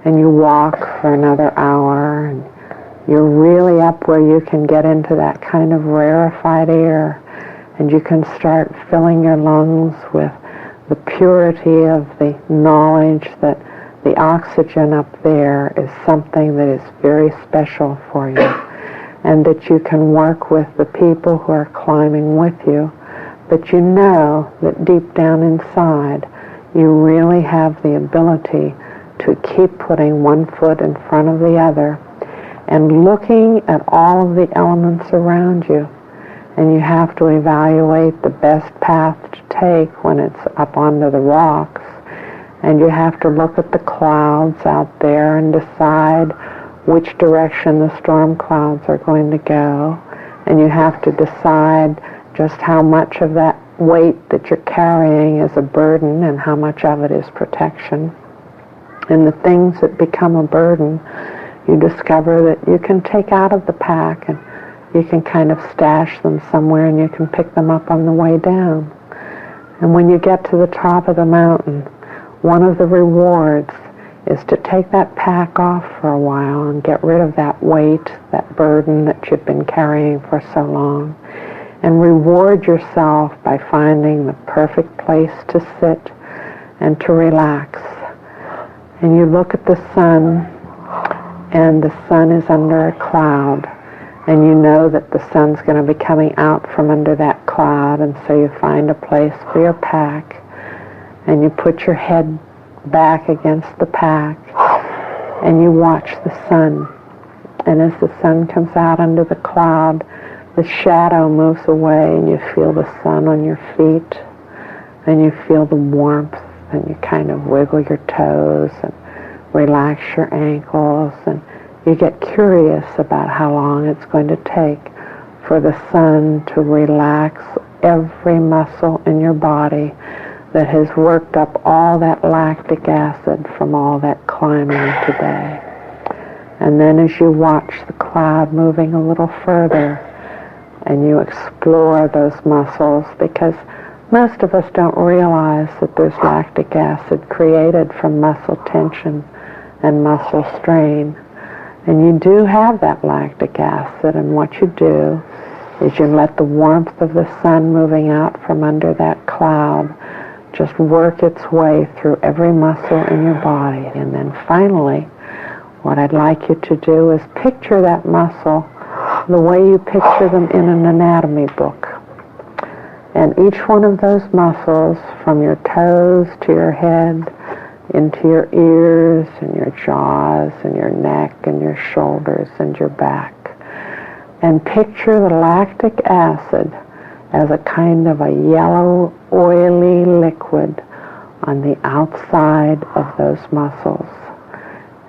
and you walk for another hour, and you're really up where you can get into that kind of rarefied air, and you can start filling your lungs with the purity of the knowledge that the oxygen up there is something that is very special for you, and that you can work with the people who are climbing with you, but you know that deep down inside you really have the ability to keep putting one foot in front of the other and looking at all of the elements around you. And you have to evaluate the best path to take when it's up onto the rocks. And you have to look at the clouds out there and decide which direction the storm clouds are going to go. And you have to decide just how much of that weight that you're carrying is a burden and how much of it is protection. And the things that become a burden, you discover that you can take out of the pack, and you can kind of stash them somewhere, and you can pick them up on the way down. And when you get to the top of the mountain, one of the rewards is to take that pack off for a while and get rid of that weight, that burden that you've been carrying for so long, and reward yourself by finding the perfect place to sit and to relax. And you look at the sun, and the sun is under a cloud, and you know that the sun's going to be coming out from under that cloud, and so you find a place for your pack, and you put your head back against the pack, and you watch the sun. And as the sun comes out under the cloud, the shadow moves away, and you feel the sun on your feet, and you feel the warmth, and you kind of wiggle your toes and relax your ankles, and you get curious about how long it's going to take for the sun to relax every muscle in your body that has worked up all that lactic acid from all that climbing today. And then as you watch the cloud moving a little further, and you explore those muscles, because most of us don't realize that there's lactic acid created from muscle tension and muscle strain. And you do have that lactic acid, and what you do is you let the warmth of the sun moving out from under that cloud just work its way through every muscle in your body. And then finally, what I'd like you to do is picture that muscle the way you picture them in an anatomy book. And each one of those muscles, from your toes to your head, into your ears and your jaws and your neck and your shoulders and your back. And picture the lactic acid as a kind of a yellow, oily liquid on the outside of those muscles.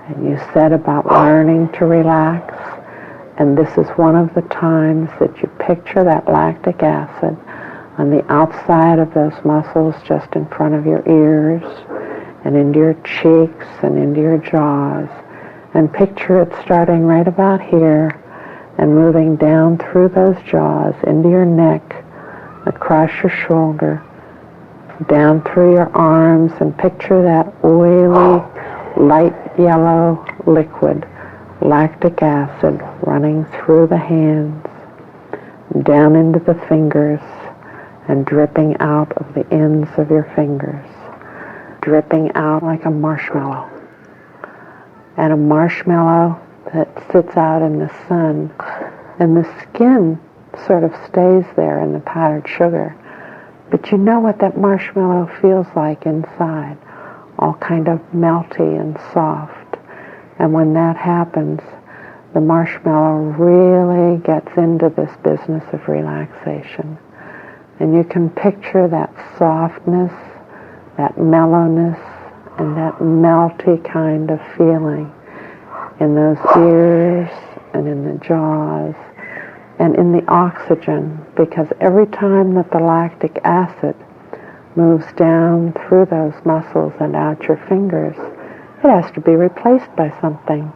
And you said about learning to relax, and this is one of the times that you picture that lactic acid on the outside of those muscles just in front of your ears and into your cheeks and into your jaws, and picture it starting right about here and moving down through those jaws into your neck, across your shoulder, down through your arms, and picture that oily, light yellow liquid, lactic acid, running through the hands, down into the fingers, and dripping out of the ends of your fingers, dripping out like a marshmallow. And a marshmallow that sits out in the sun, and the skin sort of stays there in the powdered sugar. But you know what that marshmallow feels like inside, all kind of melty and soft. And when that happens, the marshmallow really gets into this business of relaxation. And you can picture that softness, that mellowness, and that melty kind of feeling in those ears and in the jaws and in the oxygen, because every time that the lactic acid moves down through those muscles and out your fingers, it has to be replaced by something.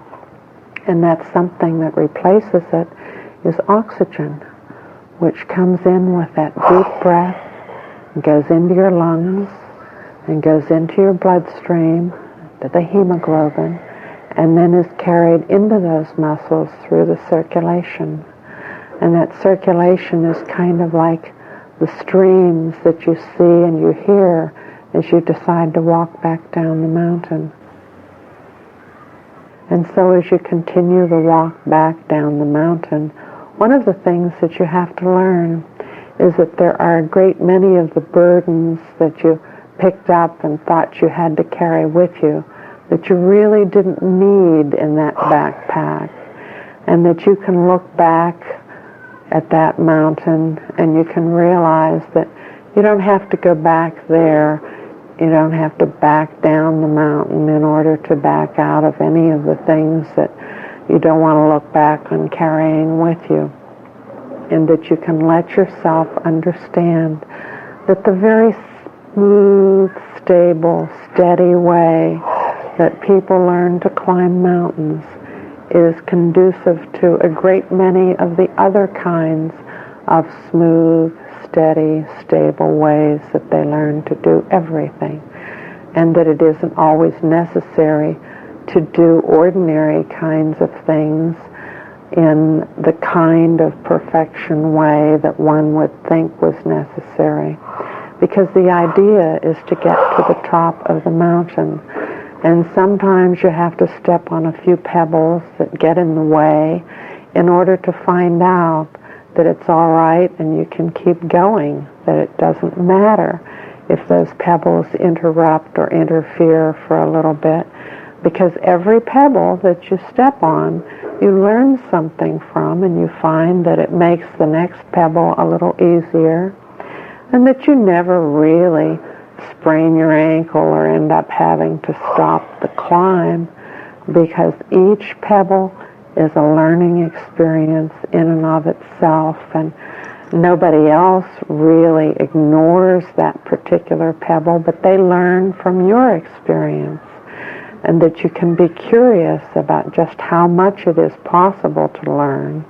And that something that replaces it is oxygen, which comes in with that deep breath and goes into your lungs and goes into your bloodstream, to the hemoglobin, and then is carried into those muscles through the circulation. And that circulation is kind of like the streams that you see and you hear as you decide to walk back down the mountain. And so as you continue the walk back down the mountain, one of the things that you have to learn is that there are a great many of the burdens that you picked up and thought you had to carry with you that you really didn't need in that backpack, and that you can look back at that mountain and you can realize that you don't have to go back there. You don't have to back down the mountain in order to back out of any of the things that you don't want to look back on carrying with you. And that you can let yourself understand that the very smooth, stable, steady way that people learn to climb mountains is conducive to a great many of the other kinds of smooth, steady, stable ways that they learn to do everything, and that it isn't always necessary to do ordinary kinds of things in the kind of perfection way that one would think was necessary. Because the idea is to get to the top of the mountain, and sometimes you have to step on a few pebbles that get in the way in order to find out that it's all right and you can keep going, that it doesn't matter if those pebbles interrupt or interfere for a little bit, because every pebble that you step on, you learn something from, and you find that it makes the next pebble a little easier, and that you never really sprain your ankle or end up having to stop the climb, because each pebble is a learning experience in and of itself, and nobody else really ignores that particular pebble, but they learn from your experience, and that you can be curious about just how much it is possible to learn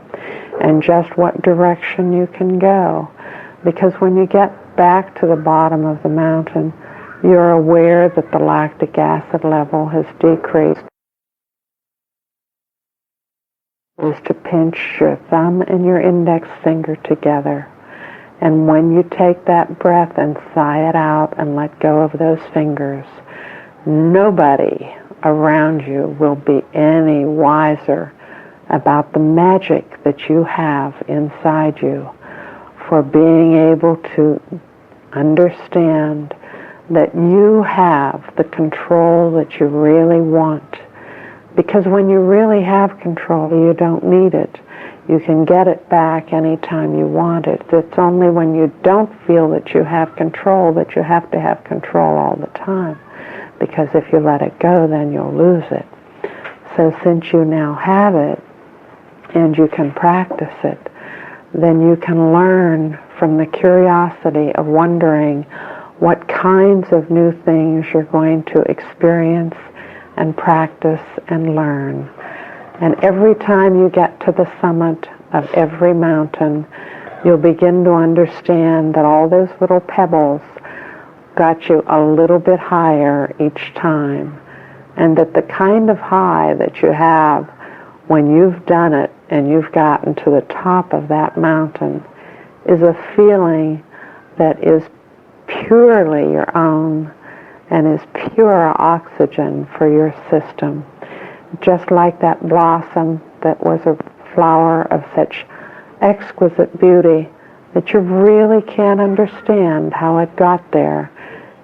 and just what direction you can go. Because when you get back to the bottom of the mountain, you're aware that the lactic acid level has decreased. Is to pinch your thumb and your index finger together. And when you take that breath and sigh it out and let go of those fingers, nobody around you will be any wiser about the magic that you have inside you for being able to understand that you have the control that you really want. Because when you really have control, you don't need it. You can get it back anytime you want it. It's only when you don't feel that you have control that you have to have control all the time. Because if you let it go, then you'll lose it. So since you now have it, and you can practice it, then you can learn from the curiosity of wondering what kinds of new things you're going to experience and practice and learn. And every time you get to the summit of every mountain, you'll begin to understand that all those little pebbles got you a little bit higher each time, and that the kind of high that you have when you've done it and you've gotten to the top of that mountain is a feeling that is purely your own and is pure oxygen for your system. Just like that blossom that was a flower of such exquisite beauty that you really can't understand how it got there,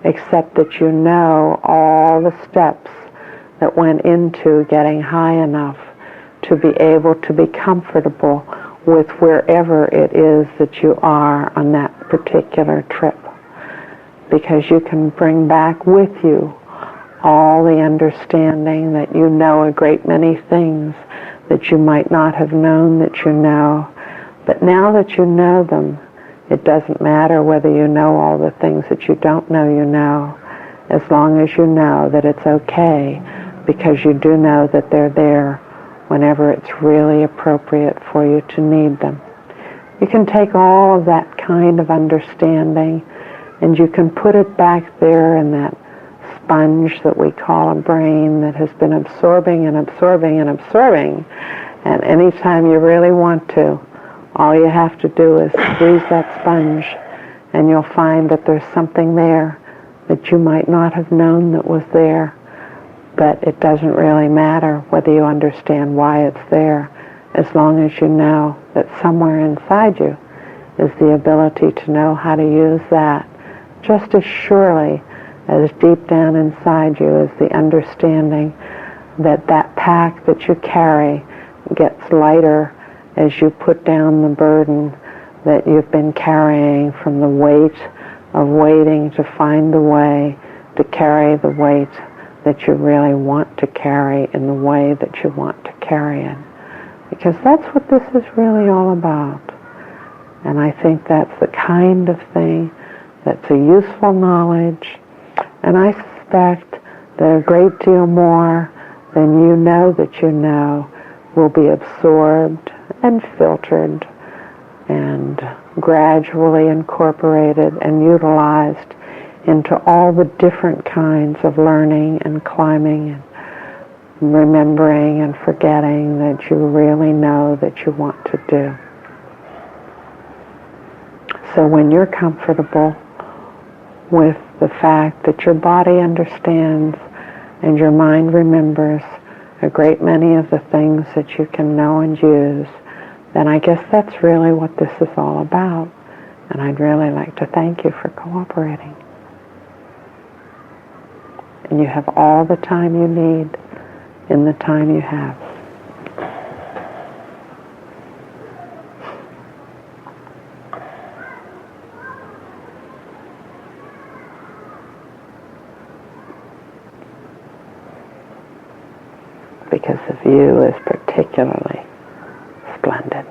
except that you know all the steps that went into getting high enough to be able to be comfortable with wherever it is that you are on that particular trip. Because you can bring back with you all the understanding that you know a great many things that you might not have known that you know. But now that you know them, it doesn't matter whether you know all the things that you don't know you know, as long as you know that it's okay, because you do know that they're there whenever it's really appropriate for you to need them. You can take all of that kind of understanding and you can put it back there in that sponge that we call a brain that has been absorbing and absorbing and absorbing. And anytime you really want to, all you have to do is squeeze that sponge, and you'll find that there's something there that you might not have known that was there. But it doesn't really matter whether you understand why it's there, as long as you know that somewhere inside you is the ability to know how to use that, just as surely as deep down inside you is the understanding that that pack that you carry gets lighter as you put down the burden that you've been carrying from the weight of waiting to find the way to carry the weight that you really want to carry in the way that you want to carry it. Because that's what this is really all about. And I think that's the kind of thing that's a useful knowledge. And I suspect that a great deal more than you know that you know will be absorbed and filtered and gradually incorporated and utilized into all the different kinds of learning and climbing and remembering and forgetting that you really know that you want to do. So when you're comfortable with the fact that your body understands and your mind remembers a great many of the things that you can know and use, then I guess that's really what this is all about. And I'd really like to thank you for cooperating. And you have all the time you need in the time you have. Because the view is particularly splendid.